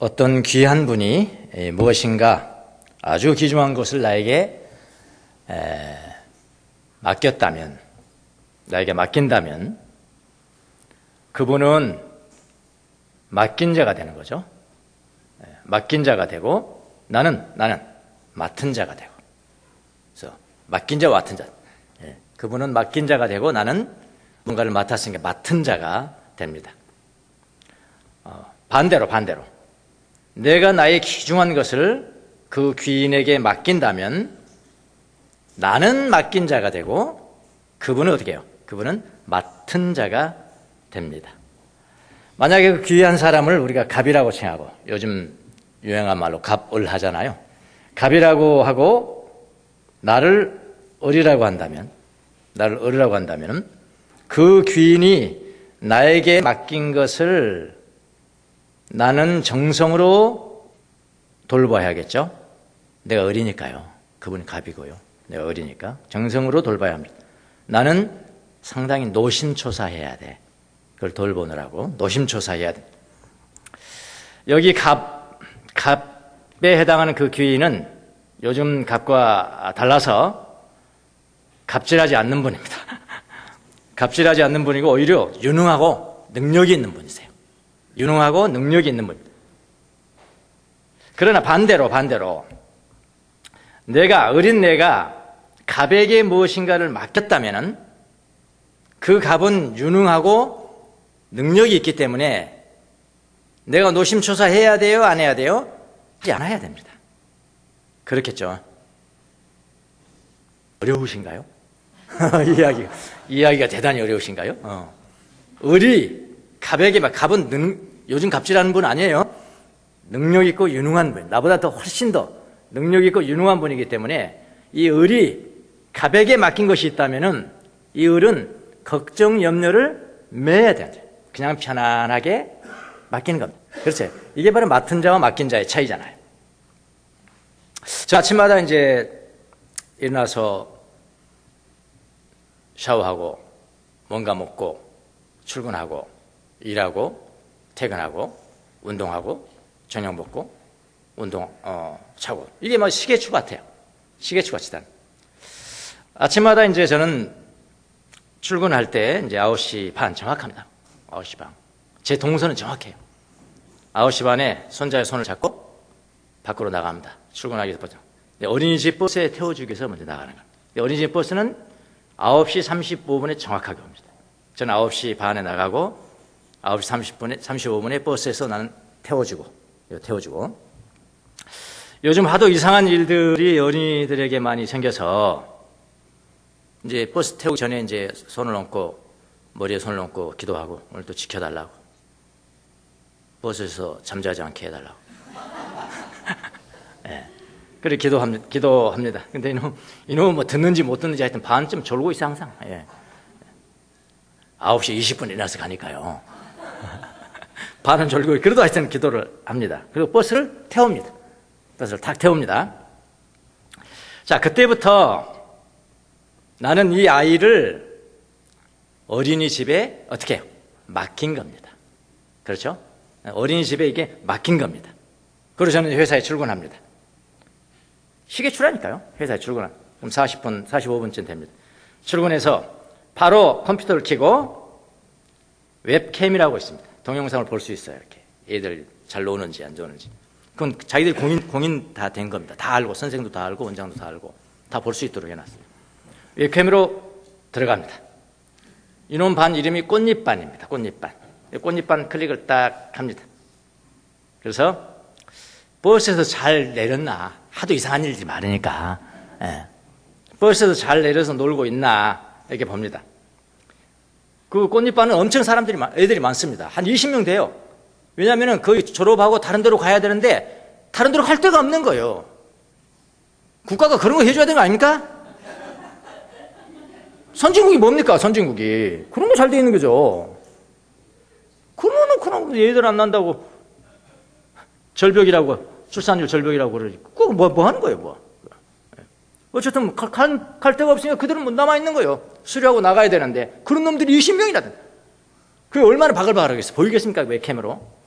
어떤 귀한 분이 무엇인가 아주 귀중한 것을 나에게 맡긴다면 그분은 맡긴 자가 되는 거죠. 맡긴 자가 되고 나는 맡은 자가 되고. 그래서 맡긴 자와 맡은 자. 그분은 맡긴 자가 되고 나는 뭔가를 맡았으니까 맡은 자가 됩니다. 반대로 내가 나의 귀중한 것을 그 귀인에게 맡긴다면 나는 맡긴 자가 되고 그분은 어떻게 해요? 그분은 맡은 자가 됩니다. 만약에 그 귀한 사람을 우리가 갑이라고 칭하고, 요즘 유행한 말로 갑을 하잖아요. 갑이라고 하고 나를 을이라고 한다면 그 귀인이 나에게 맡긴 것을 나는 정성으로 돌봐야겠죠. 내가 을이니까요. 그분이 갑이고요. 내가 을이니까 정성으로 돌봐야 합니다. 나는 상당히 노심초사해야 돼. 그걸 돌보느라고 노심초사해야 돼. 여기 갑에 해당하는 그 귀인은 요즘 갑과 달라서 갑질하지 않는 분입니다. 갑질하지 않는 분이고 오히려 유능하고 능력이 있는 분이세요. 유능하고 능력이 있는 분입니다. 그러나 반대로 어린 내가 갑에게 무엇인가를 맡겼다면 그 갑은 유능하고 능력이 있기 때문에 내가 노심초사해야 돼요? 안 해야 돼요? 하지 않아야 됩니다. 그렇겠죠. 어려우신가요? 이야기가 대단히 어려우신가요? 을이 갑에게 갑은 요즘 갑질하는 분 아니에요. 능력 있고 유능한 분, 나보다 더 훨씬 더 능력 있고 유능한 분이기 때문에 이 을이 갑에게 맡긴 것이 있다면은 이 을은 걱정 염려를 매야 돼요. 그냥 편안하게 맡기는 겁니다. 그렇죠? 이게 바로 맡은 자와 맡긴 자의 차이잖아요. 저 아침마다 이제 일어나서 샤워하고 뭔가 먹고 출근하고 일하고 퇴근하고 운동하고 저녁 먹고 자고, 이게 뭐 시계추 같아요. 시계추 같이 단. 아침마다 이제 저는 출근할 때 이제 9시 반 정확합니다. 9시 반. 제 동선은 정확해요. 9시 반에 손자의 손을 잡고 밖으로 나갑니다. 출근하기 전에. 어린이집 버스에 태워주기 위해서 먼저 나가는 겁니다. 어린이집 버스는 9시 35분에 정확하게 옵니다. 저는 9시 반에 나가고 9시 35분에 버스에서 나는 태워주고. 요즘 하도 이상한 일들이 어린이들에게 많이 생겨서 이제 버스 태우기 전에 이제 손을 얹고 머리에 손을 얹고 기도하고, 오늘도 지켜달라고, 버스에서 잠자지 않게 해달라고. 네. 그래 기도합니다. 근데 이놈은 뭐 듣는지 못 듣는지 하여튼 반쯤 졸고 있어 항상. 예. 9시 20분 일어나서 가니까요. 반은 졸고, 그래도 하여튼 기도를 합니다. 그리고 버스를 태웁니다. 버스를 탁 태웁니다. 자, 그때부터 나는 이 아이를 어린이집에 어떻게 해요? 맡긴 겁니다. 그렇죠? 어린이집에 이게 맡긴 겁니다. 그리고 저는 회사에 출근합니다. 시계추라니까요. 회사에 출근한. 그럼 40분, 45분쯤 됩니다. 출근해서 바로 컴퓨터를 켜고 웹캠이라고 있습니다. 동영상을 볼 수 있어요. 이렇게 애들 잘 노는지 안 노는지. 그건 자기들 공인 다 된 겁니다. 다 알고, 선생도 다 알고, 원장도 다 알고, 다 볼 수 있도록 해놨어요. 웹캠으로 들어갑니다. 이놈 반 이름이 꽃잎반입니다. 꽃잎반 클릭을 딱 합니다. 그래서 버스에서 잘 내렸나, 하도 이상한 일들이 많으니까, 버스에서 잘 내려서 놀고 있나 이렇게 봅니다. 그 꽃잎반은 엄청 애들이 많습니다. 한 20명 돼요. 왜냐하면 거의 졸업하고 다른 데로 가야 되는데 다른 데로 갈 데가 없는 거예요. 국가가 그런 거 해줘야 되는 거 아닙니까? 선진국이 뭡니까? 선진국이 그런 거 잘 돼 있는 거죠. 그러면 얘들 안 난다고 절벽이라고, 출산율 절벽이라고 그러지. 그거 뭐 하는 거예요, 뭐. 어쨌든 갈 데가 없으니까 그들은 못 남아있는 거예요. 수리하고 나가야 되는데 그런 놈들이 20명이나 돼. 그게 얼마나 바글바글하겠어. 보이겠습니까? 웹캠으로.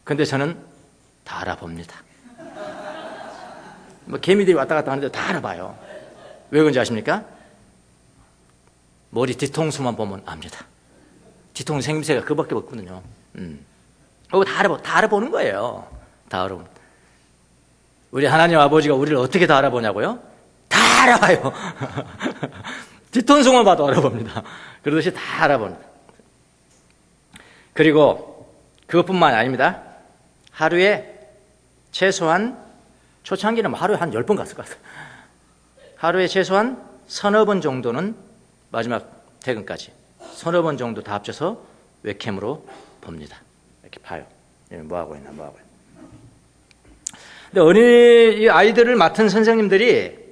근데 저는 다 알아봅니다. 뭐 개미들이 왔다 갔다 하는데 다 알아봐요. 왜 그런지 아십니까? 머리 뒤통수만 보면 압니다. 뒤통수 생김새가 그밖에 없거든요. 그거 다 알아보는 거예요. 다 알아보는. 우리 하나님 아버지가 우리를 어떻게 다 알아보냐고요? 다 알아봐요. 뒤통수만 봐도 알아봅니다. 그러듯이 다 알아봅니다. 그리고 그것뿐만 아닙니다. 하루에 최소한, 초창기는 하루에 한 10번 갔을 것 같아요. 하루에 최소한 서너 번 정도는 마지막 퇴근까지 서너 번 정도 다 합쳐서 웹캠으로 봅니다. 이렇게 봐요. 뭐 하고 있나, 뭐 하고 있나. 근데 어린이 이 아이들을 맡은 선생님들이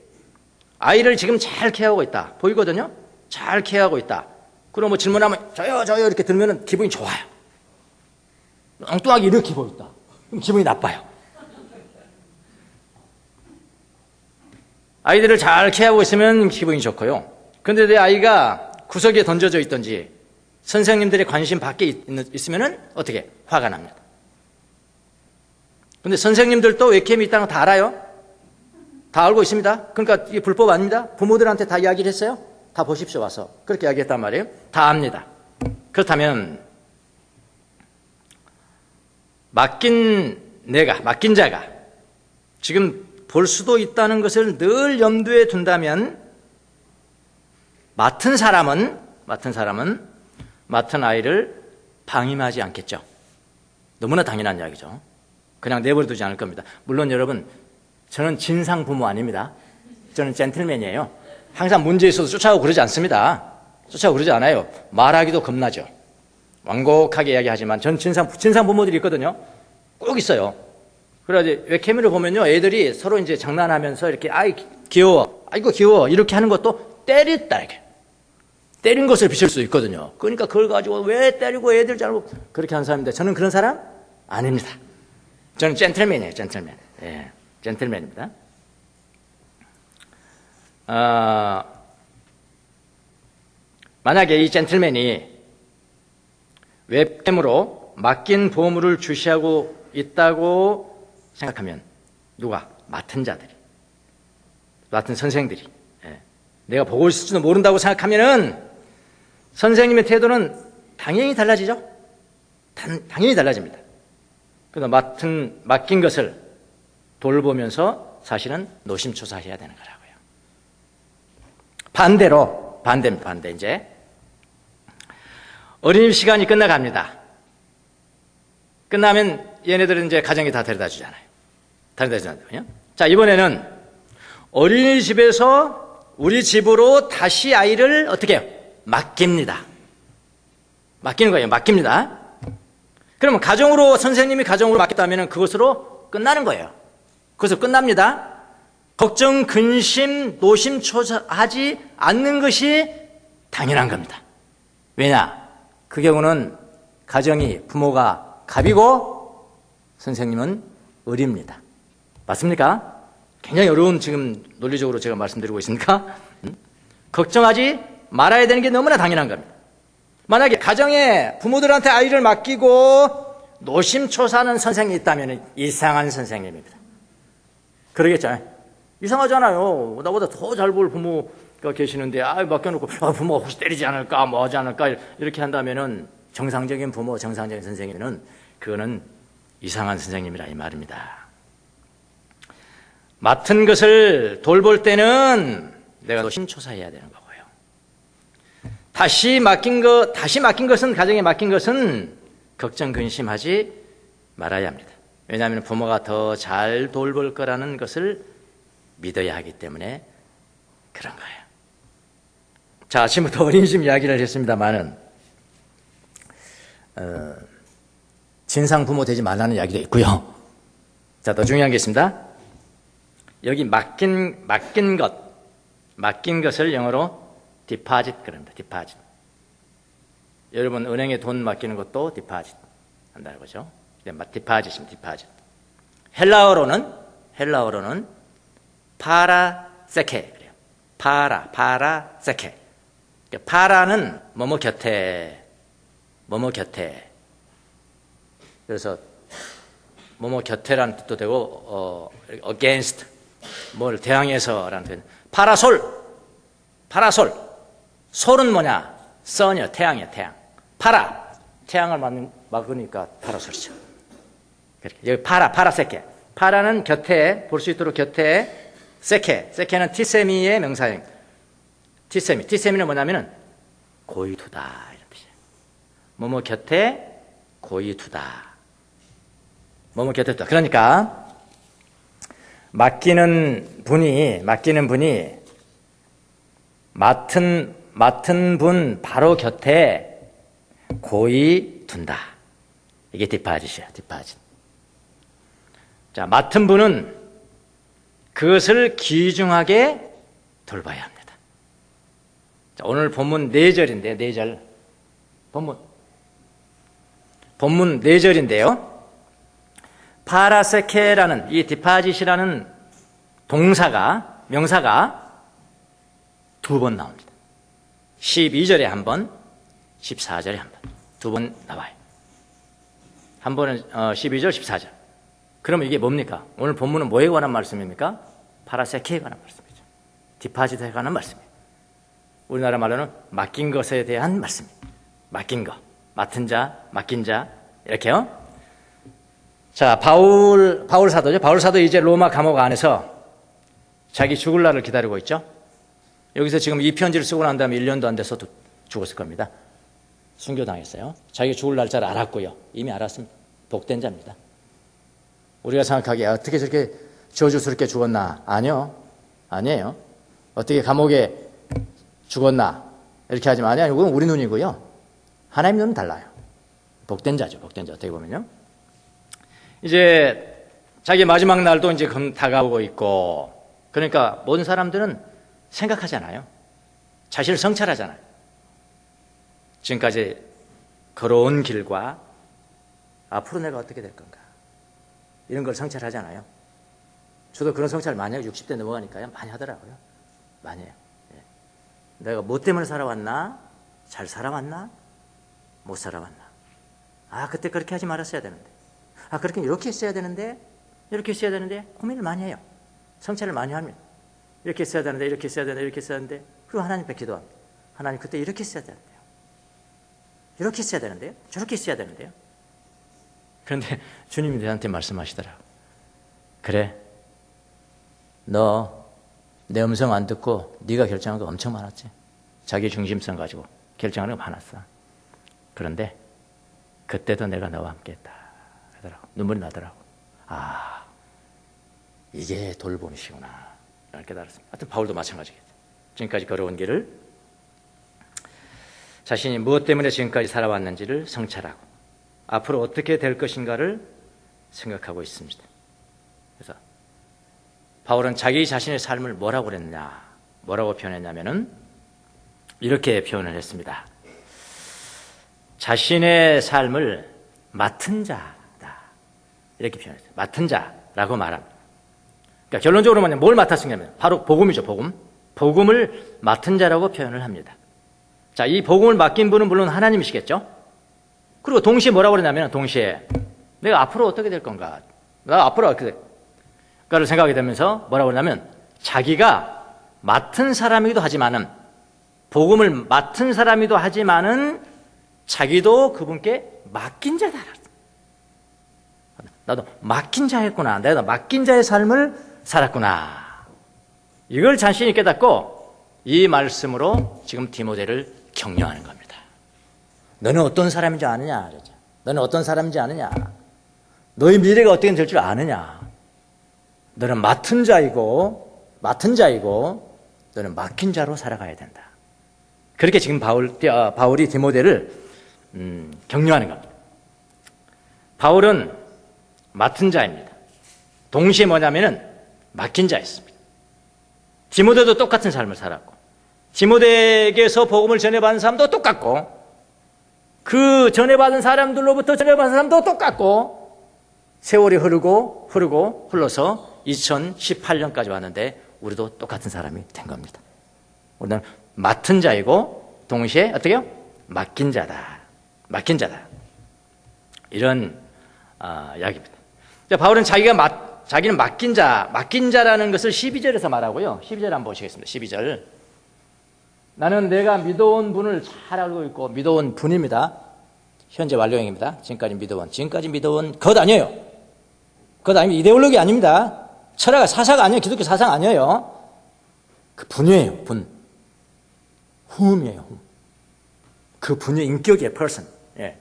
아이를 지금 잘 케어하고 있다. 보이거든요? 잘 케어하고 있다. 그럼 뭐 질문하면 저요 이렇게 들으면 기분이 좋아요. 엉뚱하게 이렇게 보였다. 그럼 기분이 나빠요. 아이들을 잘 케어하고 있으면 기분이 좋고요. 근데 내 아이가 구석에 던져져 있든지 선생님들의 관심 밖에 있으면 어떻게? 화가 납니다. 근데 선생님들도 웹캠이 있다는 거 다 알아요? 다 알고 있습니다. 그러니까 이게 불법 아닙니다. 부모들한테 다 이야기를 했어요. 다 보십시오 와서. 그렇게 이야기했단 말이에요. 다 압니다. 그렇다면 맡긴 자가 지금 볼 수도 있다는 것을 늘 염두에 둔다면 맡은 사람은 맡은 아이를 방임하지 않겠죠. 너무나 당연한 이야기죠. 그냥 내버려두지 않을 겁니다. 물론 여러분, 저는 진상 부모 아닙니다. 저는 젠틀맨이에요. 항상 문제 있어도 쫓아오고 그러지 않습니다. 쫓아오고 그러지 않아요. 말하기도 겁나죠. 완곡하게 이야기하지만 전 진상 부모들이 있거든요. 꼭 있어요. 그래야지 웹캠으로 보면요, 애들이 서로 이제 장난하면서 이렇게 아이 귀여워, 아이고 귀여워 이렇게 하는 것도 때렸다 이렇게 때린 것을 비칠 수 있거든요. 그러니까 그걸 가지고 왜 때리고 애들 잘못 그렇게 하는 사람인데 저는 그런 사람 아닙니다. 저는 젠틀맨이에요, 젠틀맨. 예, 젠틀맨입니다. 만약에 이 젠틀맨이 웹캠으로 맡긴 보물을 주시하고 있다고 생각하면 누가? 맡은 자들이, 맡은 선생들이, 예. 내가 보고 있을지도 모른다고 생각하면은 선생님의 태도는 당연히 달라지죠. 당연히 달라집니다. 그래서 맡긴 것을 돌보면서 사실은 노심초사해야 되는 거라고요. 반대 이제 어린이집 시간이 끝나갑니다. 끝나면 얘네들은 이제 가정에 다 데려다 주잖아요. 자, 이번에는 어린이집에서 우리 집으로 다시 아이를 어떻게 해요? 맡깁니다. 맡기는 거예요. 맡깁니다. 그러면 선생님이 가정으로 맡겼다면 그것으로 끝나는 거예요. 그것으로 끝납니다. 걱정, 근심, 노심초사하지 않는 것이 당연한 겁니다. 왜냐? 그 경우는 가정이 부모가 갑이고 선생님은 을입니다. 맞습니까? 굉장히 어려운 지금 논리적으로 제가 말씀드리고 있습니까? 걱정하지 말아야 되는 게 너무나 당연한 겁니다. 만약에 가정에 부모들한테 아이를 맡기고 노심초사하는 선생님이 있다면 이상한 선생님입니다. 그러겠죠? 이상하잖아요. 나보다 더 잘 볼 부모가 계시는데 맡겨놓고 부모가 혹시 때리지 않을까 뭐 하지 않을까 이렇게 한다면은 정상적인 부모, 정상적인 선생님은 그거는 이상한 선생님이라 이 말입니다. 맡은 것을 돌볼 때는 내가 노심초사해야 되는 거고요. 다시 맡긴 것은, 가정에 맡긴 것은 걱정, 근심하지 말아야 합니다. 왜냐하면 부모가 더 잘 돌볼 거라는 것을 믿어야 하기 때문에 그런 거예요. 자, 아침부터 어린이집 이야기를 했습니다만은 진상 부모 되지 말라는 이야기도 있고요. 자, 더 중요한 게 있습니다. 여기 맡긴 것을 영어로 deposit 그럽니다. deposit. 여러분 은행에 돈 맡기는 것도 deposit 한다는 거죠. deposit입니다. deposit. 헬라어로는 파라세케 그래요. 파라세케. 파라는 뭐뭐 곁에. 그래서 뭐뭐 곁에라는 뜻도 되고 against 뭘 대항해서라는 뜻. 파라솔. 솔은 뭐냐? 선이요, 태양이요, 태양. 태양을 막으니까 파라솔이죠. 여기 파라세케. 파라는 곁에 볼 수 있도록 곁에 세케는 티세미의 명사형. 티세미는 뭐냐면은 고이 두다 이런 뜻이에요. 뭐뭐 곁에 고이 두다. 뭐뭐 곁에 두다. 그러니까 맡기는 분이 맡은 분 바로 곁에 고이 둔다. 이게 디파짓이야, 디파짓. 자, 맡은 분은 그것을 귀중하게 돌봐야 합니다. 자, 오늘 본문 4절인데요, 4절. 본문 4절인데요. 파라세케라는 이 디파짓이라는 명사가 2번 나옵니다. 12절에 한 번, 14절에 한 번. 2번 나와요. 한 번은 12절, 14절. 그러면 이게 뭡니까? 오늘 본문은 뭐에 관한 말씀입니까? 파라세케에 관한 말씀이죠. 디파짓에 관한 말씀이에요. 우리나라 말로는 맡긴 것에 대한 말씀입니다. 맡긴 것, 맡은 자, 맡긴 자 이렇게요. 자, 바울 사도죠. 바울 사도 이제 로마 감옥 안에서 자기 죽을 날을 기다리고 있죠. 여기서 지금 이 편지를 쓰고 난 다음에 1년도 안 돼서 죽었을 겁니다. 순교당했어요. 자기 죽을 날짜를 알았고요. 이미 알았습니다. 복된 자입니다. 우리가 생각하기에 어떻게 저렇게 저주스럽게 죽었나? 아니에요. 어떻게 감옥에 죽었나? 이렇게 하지만 아니요. 그건 우리 눈이고요. 하나님 눈은 달라요. 복된 자죠. 복된 자. 어떻게 보면요. 이제 자기 마지막 날도 이제 다가오고 있고, 그러니까 모든 사람들은 생각하잖아요. 자신을 성찰하잖아요. 지금까지 걸어온 길과 앞으로 내가 어떻게 될 건가, 이런 걸 성찰하잖아요. 저도 그런 성찰을 많이 해요. 60대 넘어가니까요. 많이 하더라고요. 많이 해요. 예. 내가 뭐 때문에 살아왔나? 잘 살아왔나? 못 살아왔나? 그때 그렇게 하지 말았어야 되는데. 그렇게 이렇게 했어야 되는데, 이렇게 했어야 되는데, 고민을 많이 해요. 성찰을 많이 합니다. 이렇게 했어야 되는데, 이렇게 했어야 되는데, 이렇게 했어야 되는데, 그리고 하나님께 기도합니다. 하나님, 그때 이렇게 했어야 되는데요. 이렇게 했어야 되는데요. 저렇게 했어야 되는데요. 그런데 주님이 저한테 말씀하시더라고. 그래, 너 내 음성 안 듣고 네가 결정한 거 엄청 많았지. 자기 중심성 가지고 결정하는 거 많았어. 그런데 그때도 내가 너와 함께 했다 하더라고. 눈물이 나더라고. 이게 돌봄이시구나 라는 깨달았습니다. 하여튼 바울도 마찬가지겠죠. 지금까지 걸어온 길을, 자신이 무엇 때문에 지금까지 살아왔는지를 성찰하고 앞으로 어떻게 될 것인가를 생각하고 있습니다. 그래서 바울은 자기 자신의 삶을 뭐라고 표현했냐면은 이렇게 표현을 했습니다. 자신의 삶을 맡은 자다, 이렇게 표현했어요. 맡은 자라고 말합니다. 그러니까 결론적으로 뭐냐면 뭘 맡았으냐면 바로 복음이죠. 복음을 맡은 자라고 표현을 합니다. 자, 이 복음을 맡긴 분은 물론 하나님이시겠죠. 그리고 동시에 뭐라고 그러냐면, 동시에 내가 앞으로 어떻게 될 건가, 나 앞으로 어떻게 될 건가를 생각하게 되면서 뭐라고 그러냐면, 자기가 맡은 사람이기도 하지만은, 복음을 맡은 사람이기도 하지만은 자기도 그분께 맡긴 자다. 나도 맡긴 자였구나. 내가 맡긴 자의 삶을 살았구나. 이걸 자신이 깨닫고 이 말씀으로 지금 디모데를 격려하는 겁니다. 너는 어떤 사람인지 아느냐? 너는 어떤 사람인지 아느냐? 너의 미래가 어떻게 될 줄 아느냐? 너는 맡은 자이고 너는 맡긴 자로 살아가야 된다. 그렇게 지금 바울이 디모데를 격려하는 겁니다. 바울은 맡은 자입니다. 동시에 뭐냐면은 맡긴 자였습니다. 디모데도 똑같은 삶을 살았고, 디모데에게서 복음을 전해받은 사람도 똑같고, 그 전해받은 사람들로부터 전해받은 사람도 똑같고, 세월이 흘러서 2018년까지 왔는데 우리도 똑같은 사람이 된 겁니다. 우리는 맡은 자이고 동시에 어떻게 해요? 맡긴 자다. 이런 이야기입니다. 바울은 자기는 맡긴 자라는 것을 12절에서 말하고요. 12절 한번 보시겠습니다. 12절. 나는 내가 믿어온 분을 잘 알고 있고, 믿어온 분입니다. 현재 완료형입니다. 지금까지 믿어온 것 아니에요. 것 아니면 이데올로기 아닙니다. 철학 사사가 아니에요. 기독교 사상 아니에요. 그 분이에요. 분. whom이에요. 그 분의 인격이에요. person. 예.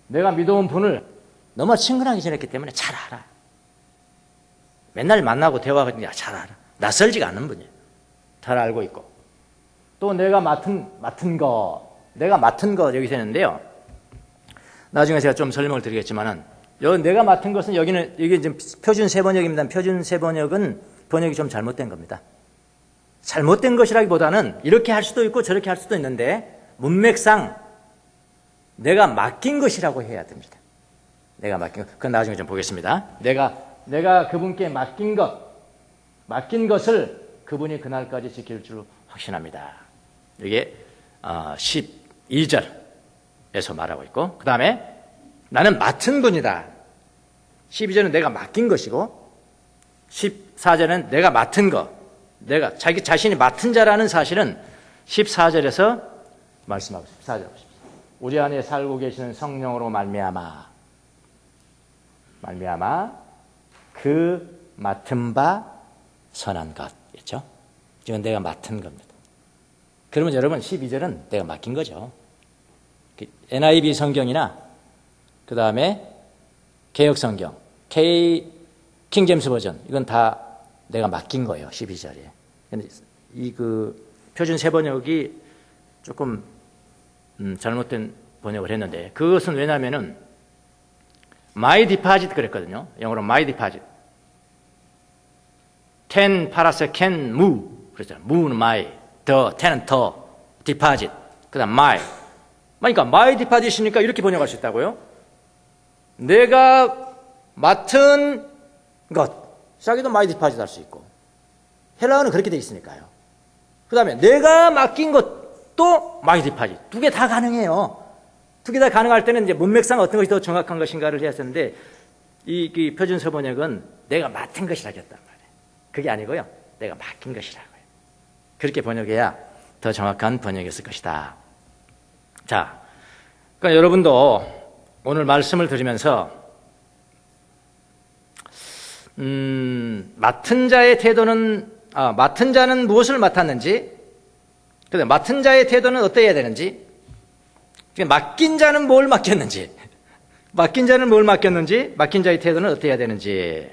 내가 믿어온 분을 너무 친근하게 지냈기 때문에 잘 알아. 맨날 만나고 대화하는 게 잘 알아. 낯설지가 않는 분이에요. 잘 알고 있고. 또 내가 맡은 거 여기서 했는데요. 나중에 제가 좀 설명을 드리겠지만은, 내가 맡은 것은 이게 지금 표준 세번역입니다. 표준 세번역은 번역이 좀 잘못된 겁니다. 잘못된 것이라기보다는 이렇게 할 수도 있고 저렇게 할 수도 있는데, 문맥상 내가 맡긴 것이라고 해야 됩니다. 내가 맡긴 것. 그건 나중에 좀 보겠습니다. 내가 그분께 맡긴 것을 그분이 그날까지 지킬 줄 확신합니다. 이게 12절에서 말하고 있고, 그 다음에 나는 맡은 분이다. 12절은 내가 맡긴 것이고, 14절은 내가 맡은 것, 내가 자기 자신이 맡은 자라는 사실은 14절에서 말씀하고 있습니다. 14절 보십시오. 우리 안에 살고 계시는 성령으로 말미암아 그 맡은 바 선한 것이죠. 이건 내가 맡은 겁니다. 그러면 여러분 12절은 내가 맡긴 거죠. NIV 성경이나 그 다음에 개역 성경, 킹제임스 버전, 이건 다 내가 맡긴 거예요. 12절에. 근데 표준 세번역이 조금 잘못된 번역을 했는데, 그것은 왜냐하면은 my deposit 그랬거든요. 영어로 my deposit. 10 parasecond move 그랬잖아요. move는 my, the, 10은 the, deposit. 그다음 my. 그러니까 my deposit이니까 이렇게 번역할 수 있다고요. 내가 맡은 것. 자기도 my deposit 할 수 있고. 헬라어는 그렇게 돼 있으니까요. 그다음에 내가 맡긴 것도 my deposit. 두 개 다 가능해요. 두 개 다 가능할 때는 이제 문맥상 어떤 것이 더 정확한 것인가를 해야 하는데, 이 표준 서번역은 내가 맡은 것이라고 했단 말이에요. 그게 아니고요. 내가 맡긴 것이라고요. 그렇게 번역해야 더 정확한 번역이었을 것이다. 자, 그러니까 여러분도 오늘 말씀을 들으면서 맡은 자의 태도는 맡은 자는 무엇을 맡았는지, 그다음 맡은 자의 태도는 어떠해야 되는지, 맡긴 자는 뭘 맡겼는지, 맡긴 자의 태도는 어떠해야 되는지,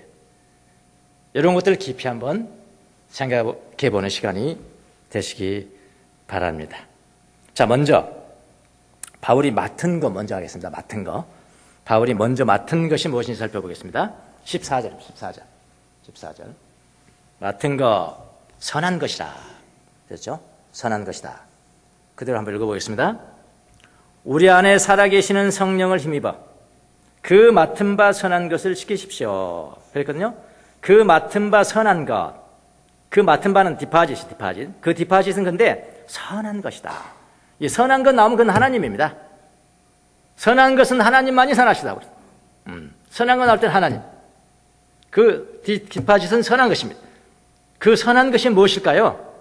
이런 것들을 깊이 한번 생각해 보는 시간이 되시기 바랍니다. 자, 먼저 바울이 맡은 거 먼저 하겠습니다. 맡은 거. 바울이 먼저 맡은 것이 무엇인지 살펴보겠습니다. 14절. 맡은 거 선한 것이다. 됐죠? 선한 것이다. 그대로 한번 읽어보겠습니다. 우리 안에 살아계시는 성령을 힘입어 그 맡은 바 선한 것을 지키십시오. 그랬거든요. 그 맡은 바 선한 것. 그 맡은 바는 디파짓. 그 디파짓은 근데 선한 것이다. 이 선한 것 나오면 그건 하나님입니다. 선한 것은 하나님만이 선하시다고. 선한 거 나올 땐 하나님. 그 디파짓은 선한 것입니다. 그 선한 것이 무엇일까요?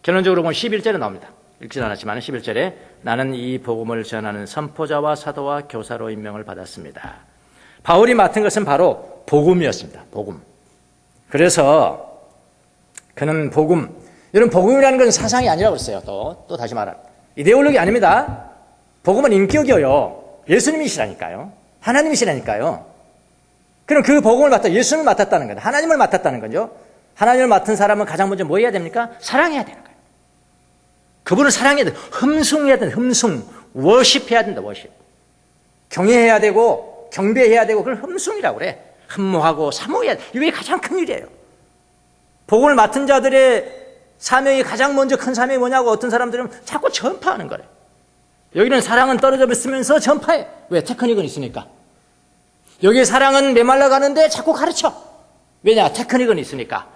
결론적으로 보면 11절에 나옵니다. 읽지 않았지만 11절에 나는 이 복음을 전하는 선포자와 사도와 교사로 임명을 받았습니다. 바울이 맡은 것은 바로 복음이었습니다. 복음. 그래서 그는 이런 복음이라는 건 사상이 아니라고 그랬어요. 또 다시 말하면 이데올로기 아닙니다. 복음은 인격이에요. 예수님이시라니까요. 하나님이시라니까요. 그럼 그 복음을 예수님을 맡았다는 거예요. 하나님을 맡았다는 거죠. 하나님을 맡은 사람은 가장 먼저 뭐 해야 됩니까? 사랑해야 되는 거예요. 그분을 사랑해야 돼. 흠숭해야 된다. 워십해야 된다. 워십. 경외해야 되고 경배해야 되고 그걸 흠숭이라고 그래. 흠모하고 사모해야 돼. 이게 가장 큰 일이에요. 복음을 맡은 자들의 사명이 가장 먼저 큰 사명이 뭐냐고 어떤 사람들은 자꾸 전파하는 거래. 여기는 사랑은 떨어져 있으면서 전파해. 왜? 테크닉은 있으니까. 여기 사랑은 메말라 가는데 자꾸 가르쳐. 왜냐? 테크닉은 있으니까.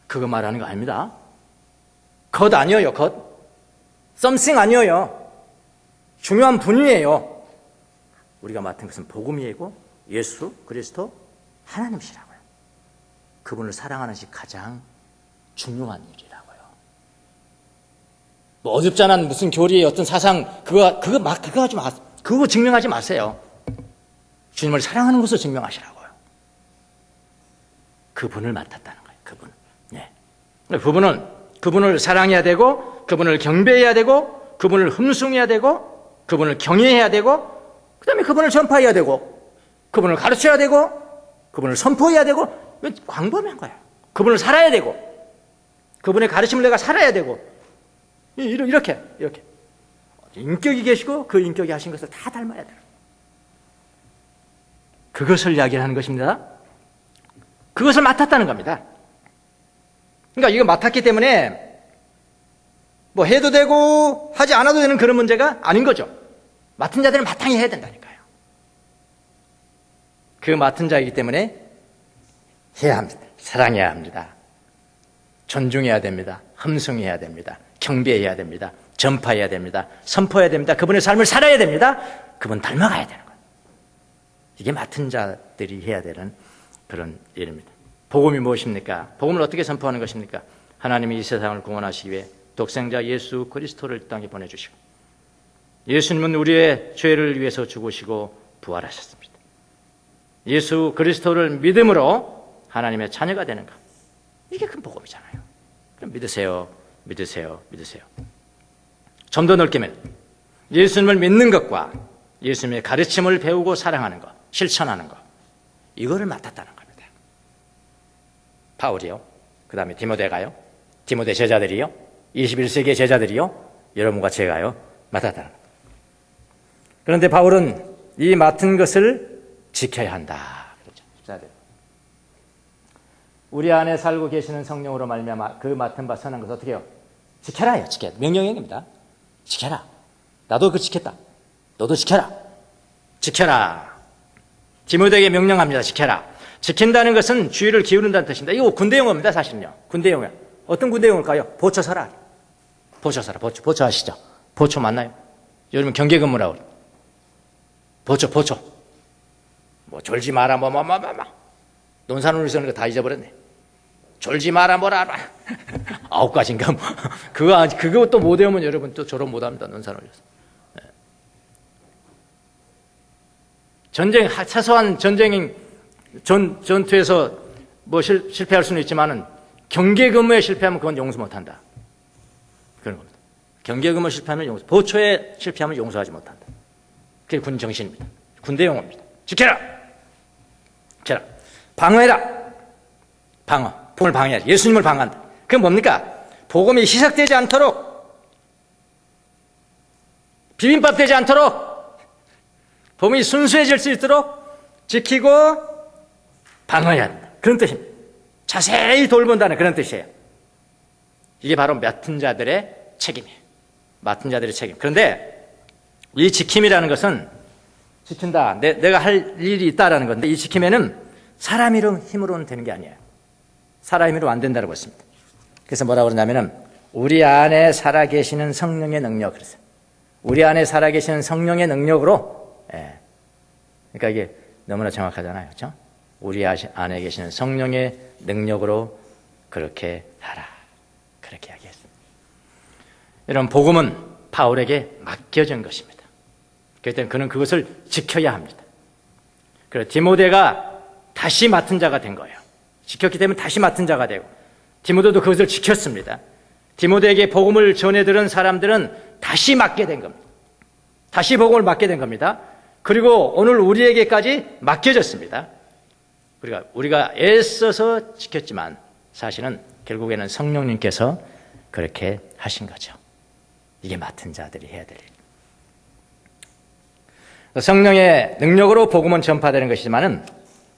그거 말하는 거 아닙니다. 것 아니에요. 것. something 아니에요. 중요한 분이에요. 우리가 맡은 것은 복음이고 예수 그리스도 하나님이시라고요. 그분을 사랑하는 것이 가장 중요한 일이라고요. 뭐 어줍잖은 무슨 교리의 어떤 사상 그거 하지 마. 그거 증명하지 마세요. 주님을 사랑하는 것을 증명하시라고요. 그분을 맡았다는 거예요. 그분. 네. 그분을 사랑해야 되고, 그분을 경배해야 되고, 그분을 흠숭해야 되고, 그분을 경외해야 되고, 그 다음에 그분을 전파해야 되고, 그분을 가르쳐야 되고, 그분을 선포해야 되고, 광범위한 거예요. 그분을 살아야 되고, 그분의 가르침을 내가 살아야 되고, 이렇게. 인격이 계시고 그 인격이 하신 것을 다 닮아야 돼요. 그것을 이야기하는 것입니다. 그것을 맡았다는 겁니다. 그러니까 이거 맡았기 때문에 뭐 해도 되고 하지 않아도 되는 그런 문제가 아닌 거죠. 맡은 자들은 마땅히 해야 된다니까요. 그 맡은 자이기 때문에 해야 합니다. 사랑해야 합니다. 존중해야 됩니다. 흠숭해야 됩니다. 경배해야 됩니다. 전파해야 됩니다. 선포해야 됩니다. 그분의 삶을 살아야 됩니다. 그분 닮아가야 되는 거예요. 이게 맡은 자들이 해야 되는 그런 일입니다. 복음이 무엇입니까? 복음을 어떻게 선포하는 것입니까? 하나님이 이 세상을 구원하시기 위해 독생자 예수 그리스도를 땅에 보내주시고, 예수님은 우리의 죄를 위해서 죽으시고 부활하셨습니다. 예수 그리스도를 믿음으로 하나님의 자녀가 되는 것, 이게 큰 복음이잖아요. 그럼 믿으세요. 좀 더 넓게 말하면 예수님을 믿는 것과 예수님의 가르침을 배우고 사랑하는 것, 실천하는 것, 이거를 맡았다는 겁니다. 바울이요, 그 다음에 디모데가요, 디모데 제자들이요, 21세기의 제자들이요, 여러분과 제가요, 맡았다는 겁니다. 그런데 바울은 이 맡은 것을 지켜야 한다. 그렇죠. 우리 안에 살고 계시는 성령으로 말미암아 그 맡은 바 선한 것을 어떻게 해요? 지켜라요. 명령입니다. 지켜라. 나도 그거 지켰다. 너도 지켜라. 지켜라. 디모데에게 명령합니다. 지켜라. 지킨다는 것은 주의를 기울인다는 뜻입니다. 이거 군대 용어입니다. 사실은요. 군대 용어. 어떤 군대 용어일까요? 보초 서라. 보초 아시죠? 보초 맞나요? 요즘은 경계 근무라고 그래요. 보초. 뭐 졸지 마라 논산으로 쓰는 거 다 잊어버렸네. 졸지 마라 뭐라 9가지인가 뭐. 그거 또 못 외우면 여러분 또 졸업 못합니다. 논산으로 써서. 전쟁, 사소한 전투에서 뭐 실패할 수는 있지만은 경계 근무에 실패하면 그건 용서 못한다. 그런 겁니다. 경계 근무에 실패하면 보초에 실패하면 용서하지 못한다. 그게 군 정신입니다. 군대 용어입니다. 지켜라. 방어해라. 복음을 방해하지. 예수님을 방어한다. 그건 뭡니까? 복음이 희석되지 않도록, 비빔밥 되지 않도록, 복음이 순수해질 수 있도록 지키고 방어해야 한다. 그런 뜻입니다. 자세히 돌본다는 그런 뜻이에요. 이게 바로 맡은 자들의 책임이에요. 맡은 자들의 책임. 그런데 이 지킴이라는 것은 지킨다. 내가 할 일이 있다라는 건데, 이 지킴에는 사람 힘으로는 되는 게 아니에요. 사람 힘으로 안 된다고 했습니다. 그래서 뭐라고 그러냐면은 우리 안에 살아계시는 성령의 능력, 그래서 우리 안에 살아계시는 성령의 능력으로, 그러니까 이게 너무나 정확하잖아요, 그렇죠? 우리 안에 계시는 성령의 능력으로 그렇게 하라, 그렇게 이야기했습니다. 여러분, 복음은 바울에게 맡겨진 것입니다. 그렇기 때문에 그는 그것을 지켜야 합니다. 그래서 디모데가 다시 맡은 자가 된 거예요. 지켰기 때문에 다시 맡은 자가 되고, 디모데도 그것을 지켰습니다. 디모데에게 복음을 전해들은 사람들은 다시 맡게 된 겁니다. 다시 복음을 맡게 된 겁니다. 그리고 오늘 우리에게까지 맡겨졌습니다. 그러니까 우리가 애써서 지켰지만 사실은 결국에는 성령님께서 그렇게 하신 거죠. 이게 맡은 자들이 해야 될 일. 성령의 능력으로 복음은 전파되는 것이지만은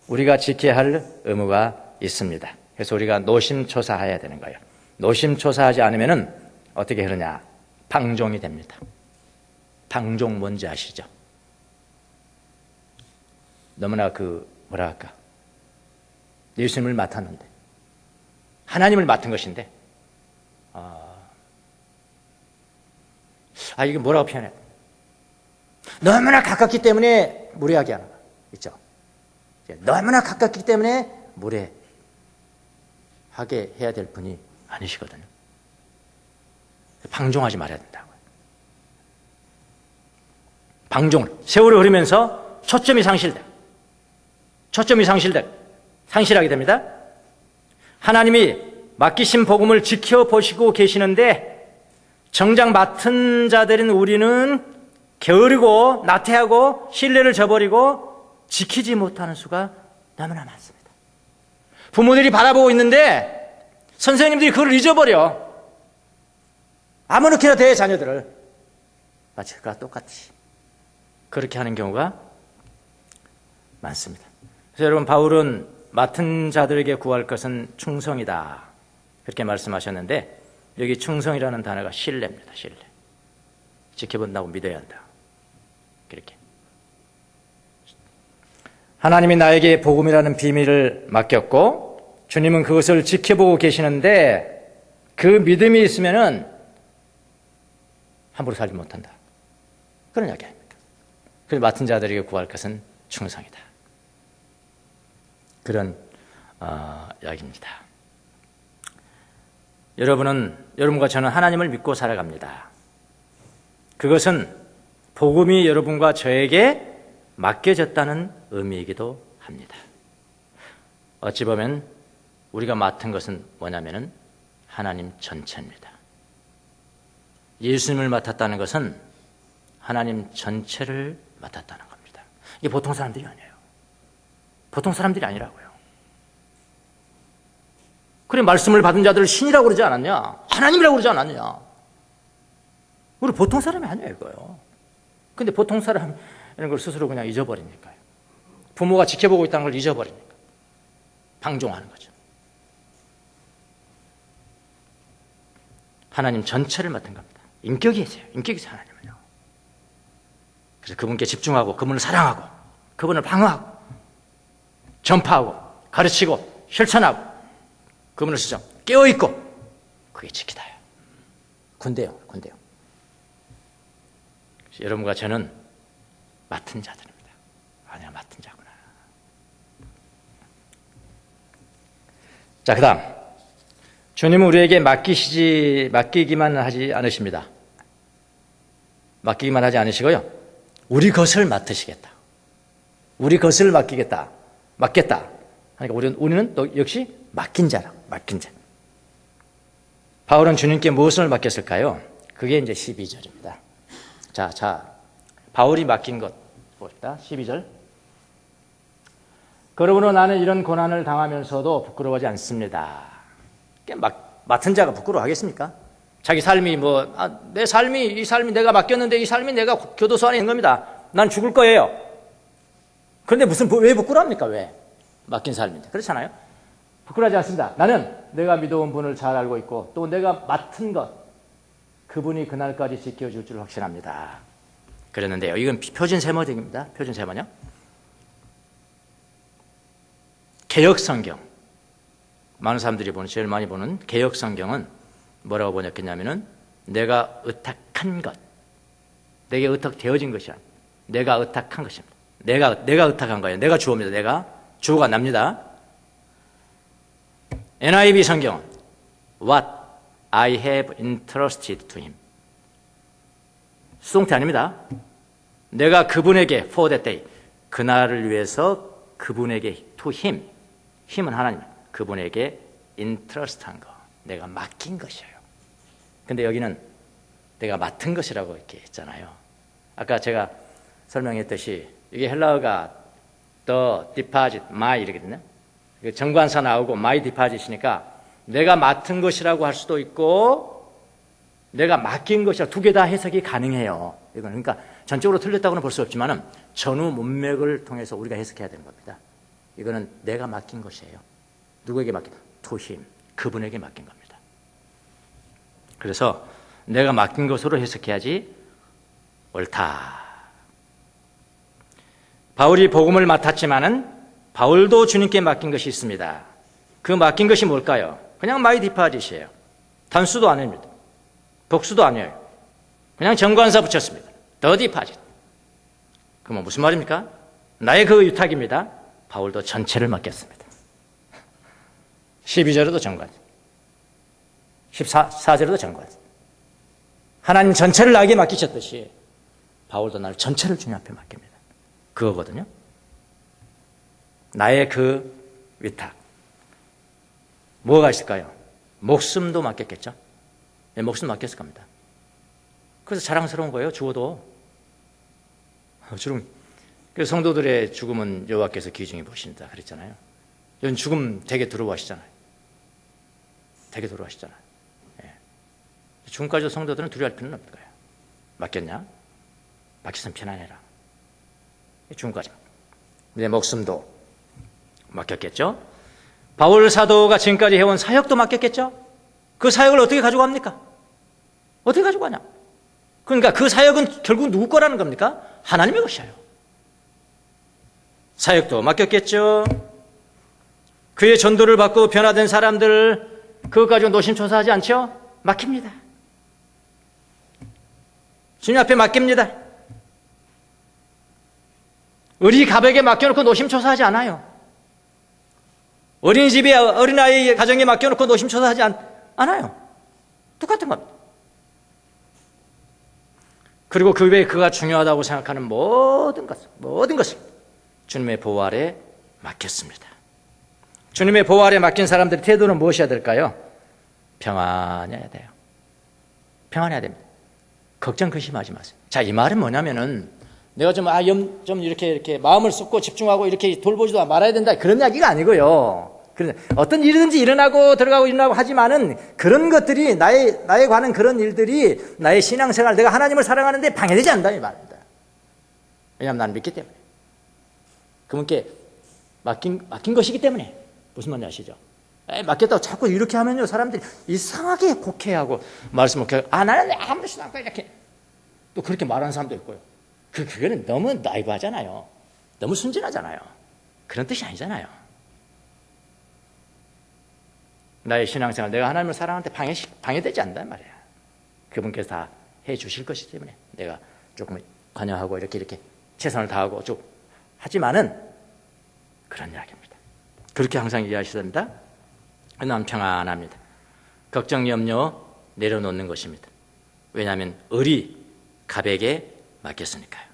우리가 지켜야 할 의무가 있습니다. 그래서 우리가 노심초사해야 되는 거예요. 노심초사하지 않으면은 어떻게 하느냐? 방종이 됩니다. 방종 뭔지 아시죠? 너무나 뭐라 할까? 예수님을 맡았는데, 하나님을 맡은 것인데, 이게 뭐라고 표현해? 너무나 가깝기 때문에 무례하게 하는 거 있죠. 너무나 가깝기 때문에 무례하게 해야 될 분이 아니시거든요. 방종하지 말아야 된다고요. 방종을. 세월이 흐르면서 초점이 상실하게 됩니다. 하나님이 맡기신 복음을 지켜보시고 계시는데 정작 맡은 자들인 우리는 게으르고 나태하고 신뢰를 저버리고 지키지 못하는 수가 너무나 많습니다. 부모들이 바라보고 있는데 선생님들이 그걸 잊어버려. 아무렇게나 대해 자녀들을. 마치 그와 똑같이 그렇게 하는 경우가 많습니다. 그래서 여러분, 바울은 맡은 자들에게 구할 것은 충성이다, 그렇게 말씀하셨는데 여기 충성이라는 단어가 신뢰입니다. 신뢰. 지켜본다고 믿어야 한다. 그렇게. 하나님이 나에게 복음이라는 비밀을 맡겼고 주님은 그것을 지켜보고 계시는데 그 믿음이 있으면은 함부로 살지 못한다, 그런 이야기 아닙니까? 그래서 맡은 자들에게 구할 것은 충성이다, 그런 이야기입니다. 여러분과 저는 하나님을 믿고 살아갑니다. 그것은 복음이 여러분과 저에게 맡겨졌다는 의미이기도 합니다. 어찌 보면 우리가 맡은 것은 뭐냐면은 하나님 전체입니다. 예수님을 맡았다는 것은 하나님 전체를 맡았다는 겁니다. 이게 보통 사람들이 아니에요. 보통 사람들이 아니라고요. 그래, 말씀을 받은 자들을 신이라고 그러지 않았냐? 하나님이라고 그러지 않았냐? 우리 보통 사람이 아니에요, 이거요. 근데 보통 사람이라는 걸 스스로 그냥 잊어버리니까요. 부모가 지켜보고 있다는 걸 잊어버리니까 방종하는 거죠. 하나님 전체를 맡은 겁니다. 인격이세요. 인격이세요, 하나님은요. 그래서 그분께 집중하고 그분을 사랑하고 그분을 방어하고 전파하고 가르치고 실천하고 그분을 수정 깨어있고, 그게 지키다요. 군대요. 여러분과 저는 맡은 자들입니다. 내가 맡은 자구나. 자, 그 다음, 주님은 우리에게 맡기기만 하지 않으십니다. 맡기기만 하지 않으시고요, 우리 것을 맡으시겠다. 우리 것을 맡겠다. 그러니까 우리는 또 역시 맡긴 자. 바울은 주님께 무엇을 맡겼을까요? 그게 이제 12절입니다. 자, 바울이 맡긴 것 봅시다. 12절. 그러므로 나는 이런 고난을 당하면서도 부끄러워하지 않습니다. 맡은 자가 부끄러워하겠습니까? 자기 삶이 이 삶이 내가 맡겼는데 이 삶이 내가 교도소 안에 있는 겁니다. 난 죽을 거예요. 그런데 왜 부끄러워합니까? 왜? 맡긴 삶인데. 그렇잖아요? 부끄러워하지 않습니다. 나는 내가 믿어온 분을 잘 알고 있고 또 내가 맡은 것, 그분이 그날까지 지켜줄 줄 확신합니다. 그랬는데요. 이건 표준 세모적입니다. 표준 세모요. 개역 성경. 많은 사람들이 제일 많이 보는 개역 성경은 뭐라고 번역했냐면은 내가 의탁한 것. 내게 의탁되어진 것이 아니라 내가 의탁한 것입니다. 내가 의탁한 거예요. 내가 주어입니다. 내가 주어가 납니다. NIV 성경은 What I have entrusted to him. 수동태 아닙니다. 내가 그분에게 for that day, 그날을 위해서 그분에게 to him, 힘은 하나님, 그분에게 entrust한 거, 내가 맡긴 것이에요. 근데 여기는 내가 맡은 것이라고 이렇게 했잖아요. 아까 제가 설명했듯이 이게 헬라어가 the deposit, my 이렇거든요. 정관사 나오고 my deposit이니까 내가 맡은 것이라고 할 수도 있고 내가 맡긴 것이라 두 개 다 해석이 가능해요. 이건 그러니까 전적으로 틀렸다고는 볼 수 없지만은 전후 문맥을 통해서 우리가 해석해야 되는 겁니다. 이거는 내가 맡긴 것이에요. 누구에게 맡긴? to him, 그분에게 맡긴 겁니다. 그래서 내가 맡긴 것으로 해석해야지 옳다. 바울이 복음을 맡았지만은 바울도 주님께 맡긴 것이 있습니다. 그 맡긴 것이 뭘까요? 그냥 마이 디파짓이에요. 단수도 아닙니다. 복수도 아니에요. 그냥 정관사 붙였습니다. 더 디파짓. 그럼 무슨 말입니까? 나의 그 유탁입니다. 바울도 전체를 맡겼습니다. 12절에도 전관, 14절에도 전관. 하나님 전체를 나에게 맡기셨듯이 바울도 나를 전체를 주님 앞에 맡깁니다. 그거거든요. 나의 그 위탁. 뭐가 있을까요? 목숨도 맡겼겠죠. 네, 목숨 맡겼을 겁니다. 그래서 자랑스러운 거예요. 죽어도. 그래서 성도들의 죽음은 여호와께서 귀중히 보신다 그랬잖아요. 요즘 죽음 되게 두려워하시잖아요. 되게 두려워하시잖아요. 예. 죽음까지도 성도들은 두려워할 필요는 없는 거예요. 맡겼냐? 맡겼으면 편안해라. 죽음까지. 내 목숨도 맡겼겠죠. 바울 사도가 지금까지 해온 사역도 맡겼겠죠. 그 사역을 어떻게 가져갑니까? 어떻게 가져가냐? 그러니까 그 사역은 결국 누구 거라는 겁니까? 하나님의 것이에요. 사역도 맡겼겠죠. 그의 전도를 받고 변화된 사람들 그것 가지고 노심초사하지 않죠? 맡깁니다. 주님 앞에 맡깁니다. 의리가백에 맡겨놓고 노심초사하지 않아요. 어린이집에 어린아이 가정에 맡겨놓고 노심초사하지 않아요. 똑같은 겁니다. 그리고 그 외에 그가 중요하다고 생각하는 모든 것을 주님의 보호 아래 맡겼습니다. 주님의 보호 아래 맡긴 사람들의 태도는 무엇이어야 될까요? 평안해야 돼요. 평안해야 됩니다. 걱정 근심하지 마세요. 자, 이 말은 뭐냐면은 내가 좀 이렇게 마음을 쏟고 집중하고 이렇게 돌보지도 말아야 된다 그런 이야기가 아니고요. 어떤 일이든지 일어나고 하지만은 그런 것들이 나에 관한 그런 일들이 나의 신앙생활, 내가 하나님을 사랑하는데 방해되지 않는다 이 말입니다. 왜냐하면 나는 믿기 때문에. 그분께 맡긴 것이기 때문에. 무슨 말인지 아시죠? 맡겼다고 자꾸 이렇게 하면요 사람들이 이상하게 곡해하고 말씀 못해요. 나는 아무렇지도 않고 이렇게 또 그렇게 말하는 사람도 있고요. 그거는 너무 나이브하잖아요. 너무 순진하잖아요. 그런 뜻이 아니잖아요. 나의 신앙생활, 내가 하나님을 사랑하는데 방해되지 않는단 말이야. 그분께서 다 해주실 것이기 때문에 내가 조금 관여하고 이렇게 최선을 다하고 쭉 하지만은 그런 이야기입니다. 그렇게 항상 이해하셔야 됩니다. 난 평안합니다. 걱정, 염려 내려놓는 것입니다. 왜냐하면 의리, 가백에 맡겼으니까요.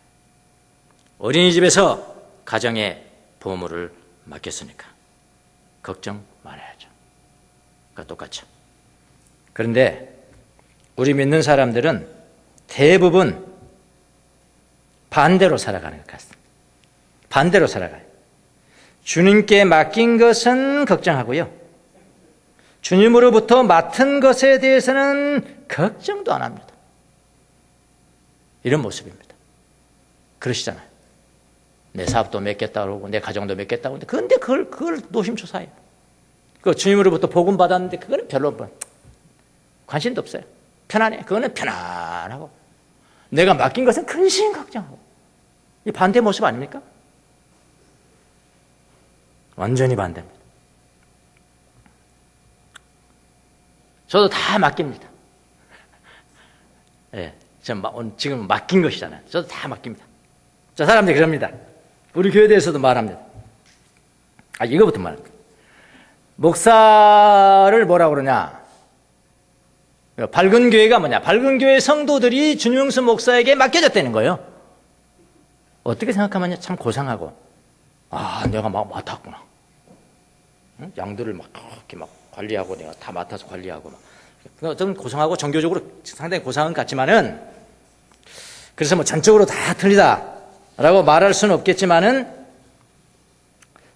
어린이집에서 가정의 보물을 맡겼으니까 걱정 말아야죠. 그러니까 똑같죠. 그런데 우리 믿는 사람들은 대부분 반대로 살아가는 것 같습니다. 반대로 살아가요. 주님께 맡긴 것은 걱정하고요. 주님으로부터 맡은 것에 대해서는 걱정도 안 합니다. 이런 모습입니다. 그러시잖아요. 내 사업도 맺겠다 그러고 내 가정도 맺겠다 그러는데 근데 그걸 노심초사해요. 그 주님으로부터 복음 받았는데 그거는 별로 관심도 없어요. 편안해. 그거는 편안하고 내가 맡긴 것은 근심 걱정하고. 이 반대 모습 아닙니까? 완전히 반대입니다. 저도 다 맡깁니다. 예, 지금 맡긴 것이잖아요. 저도 다 맡깁니다. 저 사람들이 그럽니다. 우리 교회에 대해서도 말합니다. 이거부터 말합니다. 목사를 뭐라고 그러냐? 밝은 교회가 뭐냐? 밝은 교회 성도들이 준용수 목사에게 맡겨졌다는 거예요. 어떻게 생각하면 참 고상하고, 내가 막 맡았구나. 응? 양들을 이렇게 관리하고 내가 다 맡아서 관리하고 좀 고상하고 종교적으로 상당히 고상한 것 같지만은 그래서 전적으로 다 틀리다라고 말할 수는 없겠지만은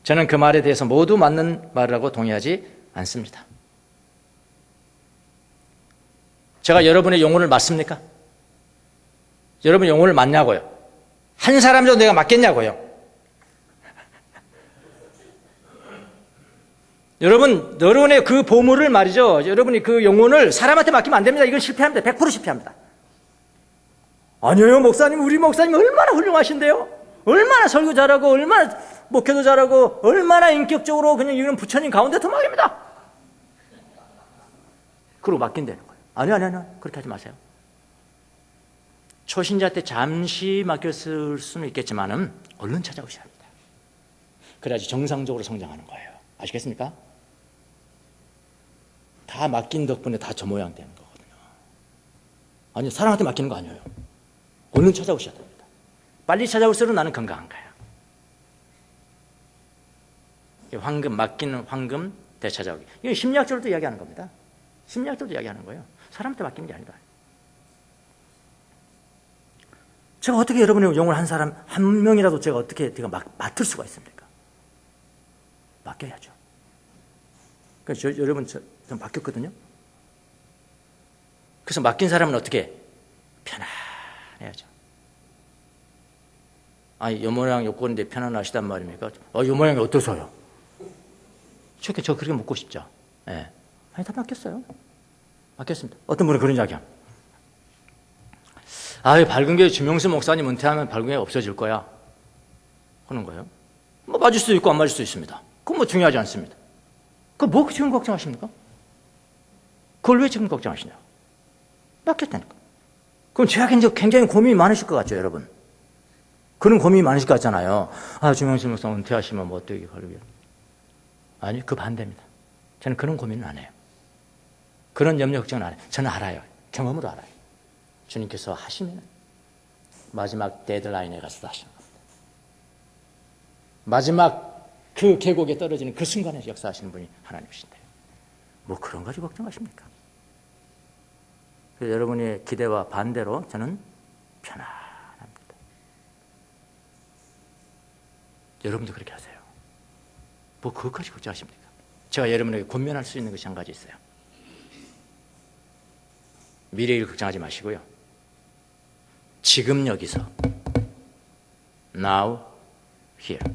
저는 그 말에 대해서 모두 맞는 말이라고 동의하지 않습니다. 제가 여러분의 영혼을 맡습니까? 여러분 영혼을 맡냐고요? 한 사람도 내가 맡겠냐고요? 여러분의 그 보물을 말이죠. 여러분이 그 영혼을 사람한테 맡기면 안 됩니다. 이건 실패합니다. 100% 실패합니다. 아니에요, 목사님. 우리 목사님 얼마나 훌륭하신데요? 얼마나 설교 잘하고, 얼마나 목회도 잘하고, 얼마나 인격적으로 그냥 이런 부처님 가운데 도막입니다. 그러고 맡긴다는 거예요. 아니요. 그렇게 하지 마세요. 초신자 때 잠시 맡겼을 수는 있겠지만은 얼른 찾아오셔야 합니다. 그래야지 정상적으로 성장하는 거예요. 아시겠습니까? 다 맡긴 덕분에 다 저 모양 되는 거거든요. 아니, 사람한테 맡기는 거 아니에요. 얼른 찾아오셔야 됩니다. 빨리 찾아올수록 나는 건강한 거야. 황금, 맡기는 황금, 되찾아오기. 이게 심리학적으로도 이야기하는 겁니다. 심리학적으로도 이야기하는 거예요. 사람한테 맡기는 게 아니다. 제가 어떻게 여러분의 영혼을 한 사람, 한 명이라도 제가 어떻게 맡을 수가 있습니까? 맡겨야죠. 그래서 여러분, 전 맡겼거든요. 그래서 맡긴 사람은 어떻게? 편안해야죠. 아니, 요 모양 요건인데 편안하시단 말입니까? 요 모양이 어떠세요? 저 그렇게 묻고 싶죠? 예. 네. 아니, 다 맡겼어요. 맡겼습니다. 어떤 분은 그런 이야기야. 밝은교회 주명수 목사님 은퇴하면 밝은교회 없어질 거야. 하는 거예요. 뭐 맞을 수도 있고 안 맞을 수도 있습니다. 그건 뭐 중요하지 않습니다. 뭐 지금 걱정하십니까? 그걸 왜 지금 걱정하시냐고. 맡겼다니까. 그럼 제가 굉장히 고민이 많으실 것 같죠, 여러분? 그런 고민이 많으실 것 같잖아요. 주명수 목사 은퇴하시면 뭐 어떻게 가려고요? 아니, 그 반대입니다. 저는 그런 고민은 안 해요. 그런 염려 걱정은 안 해요. 저는 알아요. 경험으로 알아요. 주님께서 하시면 마지막 데드라인에 가서 하시는 겁니다. 마지막 그 계곡에 떨어지는 그 순간에 역사하시는 분이 하나님이신데요. 뭐 그런 가지 걱정하십니까? 그래서 여러분의 기대와 반대로 저는 편안합니다. 여러분도 그렇게 하세요. 뭐 그것까지 걱정하십니까? 제가 여러분에게 권면할 수 있는 것이 한 가지 있어요. 미래를 걱정하지 마시고요. 지금 여기서 Now, here.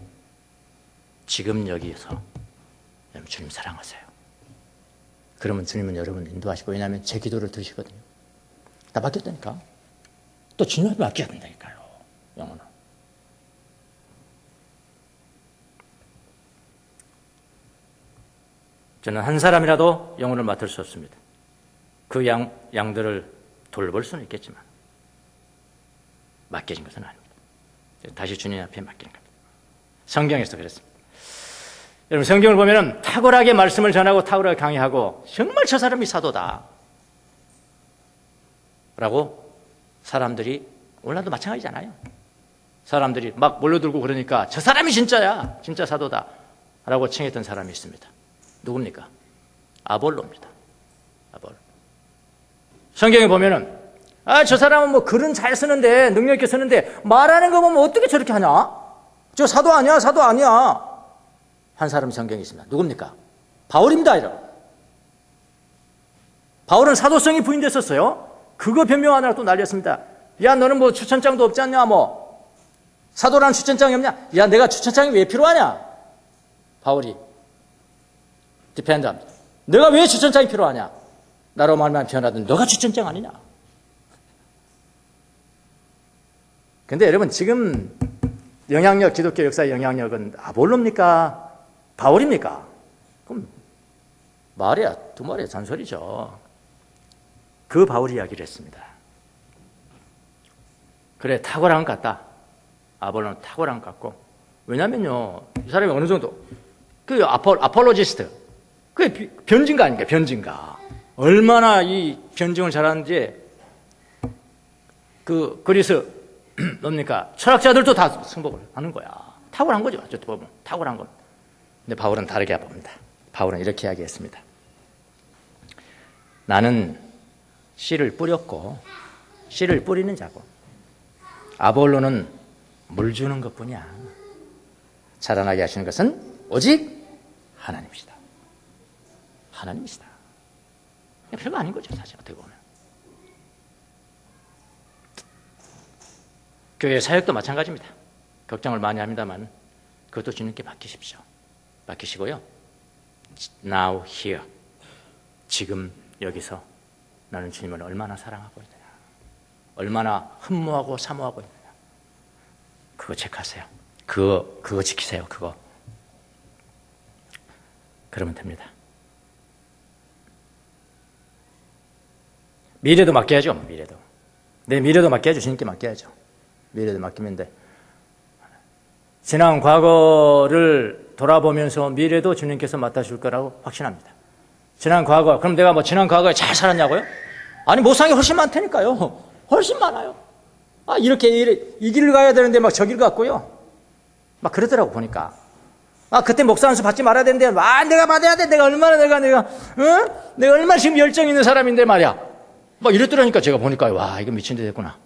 지금 여기서 주님 사랑하세요. 그러면 주님은 여러분을 인도하시고, 왜냐하면 제 기도를 들으시거든요. 다 맡겼다니까. 또 주님한테 맡겨야 된다니까요. 영혼은. 저는 한 사람이라도 영혼을 맡을 수 없습니다. 그 양들을 돌볼 수는 있겠지만 맡겨진 것은 아닙니다. 다시 주님 앞에 맡기는 겁니다. 성경에서 그랬습니다. 여러분, 성경을 보면 탁월하게 말씀을 전하고 탁월하게 강의하고 정말 저 사람이 사도다 라고 사람들이, 오늘도 마찬가지잖아요. 사람들이 막 몰려들고 그러니까 저 사람이 진짜야, 진짜 사도다 라고 칭했던 사람이 있습니다. 누굽니까? 아볼로입니다. 아볼로. 성경에 보면은 저 사람은 뭐 글은 잘 쓰는데, 능력 있게 쓰는데 말하는 거 보면 어떻게 저렇게 하냐? 저 사도 아니야, 사도 아니야. 한 사람이 성경에 있습니다. 누굽니까? 바울입니다, 여러분. 바울은 사도성이 부인됐었어요. 그거 변명하느라 또 난리였습니다. 야, 너는 뭐 추천장도 없지 않냐? 뭐 사도라는 추천장이 없냐? 야, 내가 추천장이 왜 필요하냐? 바울이 디펜드합니다. 내가 왜 추천장이 필요하냐? 나로 말만 변하든 너가 추천장 아니냐? 근데 여러분, 지금 영향력, 기독교 역사의 영향력은 아볼로입니까? 바울입니까? 그럼 말이야, 두 말이야, 잔소리죠. 그 바울이 이야기를 했습니다. 그래, 탁월한 것 같다. 아볼로는 탁월한 것 같고. 왜냐면요, 이 사람이 어느 정도, 그 아폴로지스트, 그게 변증가 아닙니까? 변증가. 얼마나 이 변증을 잘하는지, 그 그리스 뭡니까? 철학자들도 다 승복을 하는 거야. 탁월한 거죠. 어쨌든 보면 탁월한 건. 근데 바울은 다르게 봅니다. 바울은 이렇게 이야기했습니다. 나는 씨를 뿌렸고 씨를 뿌리는 자고, 아볼로는 물 주는 것뿐이야. 자라나게 하시는 것은 오직 하나님이시다. 하나님이시다. 별거 아닌 거죠, 사실 어떻게 보면. 교회 사역도 마찬가지입니다. 걱정을 많이 합니다만 그것도 주님께 맡기십시오. 맡기시고요. Now here. 지금 여기서 나는 주님을 얼마나 사랑하고 있느냐, 얼마나 흠모하고 사모하고 있느냐, 그거 체크하세요. 그거 지키세요. 그거. 그러면 됩니다. 미래도 맡겨야죠. 미래도. 내 미래도 맡겨야죠. 주님께 맡겨야죠. 미래도 맡기면 돼. 지난 과거를 돌아보면서 미래도 주님께서 맡아줄 거라고 확신합니다. 지난 과거, 그럼 내가 뭐 지난 과거에 잘 살았냐고요? 아니, 못 산 게 훨씬 많다니까요. 훨씬 많아요. 이렇게 이 길을 가야 되는데 막 저 길 갔고요. 막 그러더라고, 보니까. 그때 목사 안수 받지 말아야 되는데, 내가 받아야 돼. 내가 얼마나 내가 얼마나 지금 열정 있는 사람인데 말이야. 막 이랬더라니까 제가 보니까, 이거 미친 데 됐구나.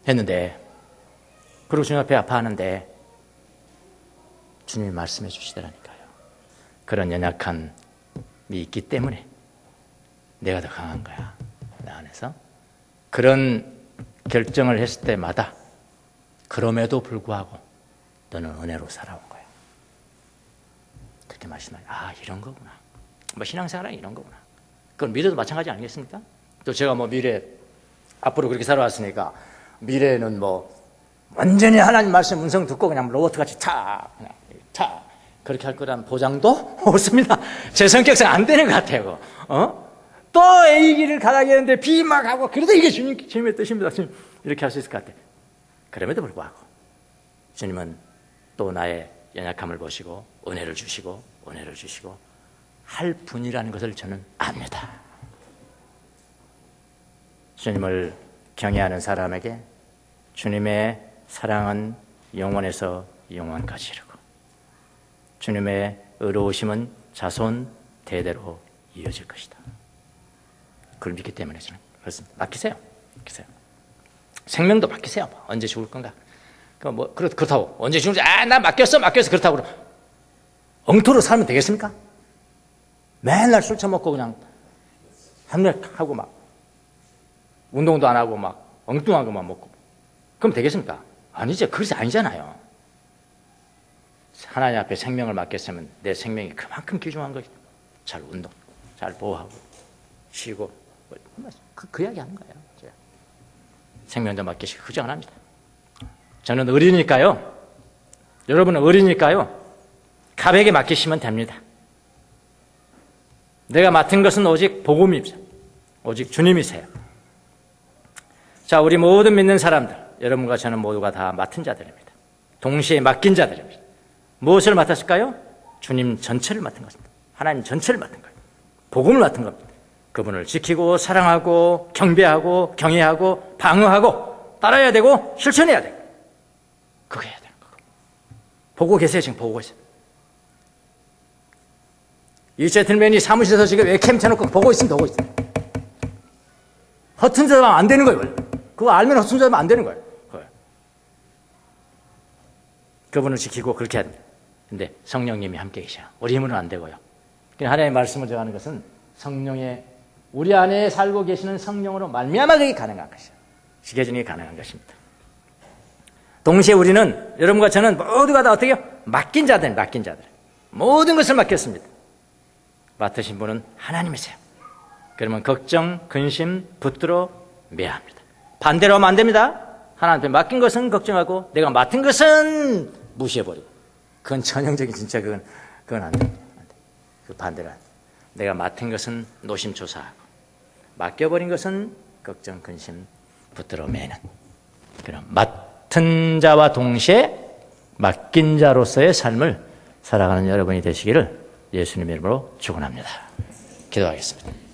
했는데, 그리고 주님 앞에 아파하는데, 주님이 말씀해 주시더라니까요. 그런 연약함이 있기 때문에 내가 더 강한 거야. 내 안에서. 그런 결정을 했을 때마다 그럼에도 불구하고 너는 은혜로 살아온 거야. 그렇게 말씀하죠. 이런 거구나. 신앙생활은 이런 거구나. 그건 미래도 마찬가지 아니겠습니까? 또 제가 미래 앞으로 그렇게 살아왔으니까 미래는 완전히 하나님 말씀 음성 듣고 그냥 로봇같이 그냥 그렇게 할 거란 보장도 없습니다. 제 성격상 안 되는 것 같아요. 또 A 길을 가다겠는데 B 막 하고 그래도 이게 주님의 뜻입니다. 주님 이렇게 할 수 있을 것 같아요. 그럼에도 불구하고 주님은 또 나의 연약함을 보시고 은혜를 주시고 할 분이라는 것을 저는 압니다. 주님을 경외하는 사람에게 주님의 사랑은 영원에서 영원까지 이르고 주님의 의로우심은 자손 대대로 이어질 것이다. 그걸 믿기 때문에 저는 그렇습니다. 맡기세요. 생명도 맡기세요. 언제 죽을 건가? 그렇다고 언제 죽을지 나 맡겼어 그렇다고 엉터로 살면 되겠습니까? 맨날 술 처먹고 그냥 함락하고 막 운동도 안 하고 막 엉뚱한 것만 먹고 그럼 되겠습니까? 아니죠. 그것이 아니잖아요. 하나님 앞에 생명을 맡겼으면 내 생명이 그만큼 귀중한 것이다. 잘 운동, 잘 보호하고 쉬고 그 이야기 하는 거예요. 생명도 맡기시고 걱정 안 합니다. 저는 어리니까요. 여러분은 어리니까요. 갑에게 맡기시면 됩니다. 내가 맡은 것은 오직 복음입니다. 오직 주님이세요. 자, 우리 모든 믿는 사람들, 여러분과 저는 모두가 다 맡은 자들입니다. 동시에 맡긴 자들입니다. 무엇을 맡았을까요? 주님 전체를 맡은 것입니다. 하나님 전체를 맡은 거예요. 복음을 맡은 겁니다. 그분을 지키고 사랑하고 경배하고 경외하고 방어하고 따라야 되고 실천해야 되고 그거 해야 되는 거고. 보고 계세요. 지금 보고 계세요. 이 제틀맨이 사무실에서 지금 웹캠 켜놓고 보고 있으면 보고 있어요. 허튼 짓 하면 안 되는 거예요. 그거 알면 허튼 짓 하면 안 되는 거예요. 그분을 지키고 그렇게 해야 됩니다. 근데 성령님이 함께 계셔. 우리 힘으로는 안 되고요. 하나님의 말씀을 전하는 것은 성령의 우리 안에 살고 계시는 성령으로 말미암아 그게 가능한 것이에요. 지켜주는 게 가능한 것입니다. 동시에 우리는 여러분과 저는 모두가 다 어떻게 해요? 맡긴 자들. 모든 것을 맡겼습니다. 맡으신 분은 하나님이세요. 그러면 걱정, 근심, 붙들어 매야 합니다. 반대로 하면 안 됩니다. 하나님한테 맡긴 것은 걱정하고 내가 맡은 것은 무시해버리고 그건 전형적인 진짜 그건 안 됩니다. 그 반대로 안 돼요. 내가 맡은 것은 노심초사하고 맡겨버린 것은 걱정, 근심, 붙들어 매는 그런 맡은 자와 동시에 맡긴 자로서의 삶을 살아가는 여러분이 되시기를 예수님의 이름으로 축원합니다. 기도하겠습니다.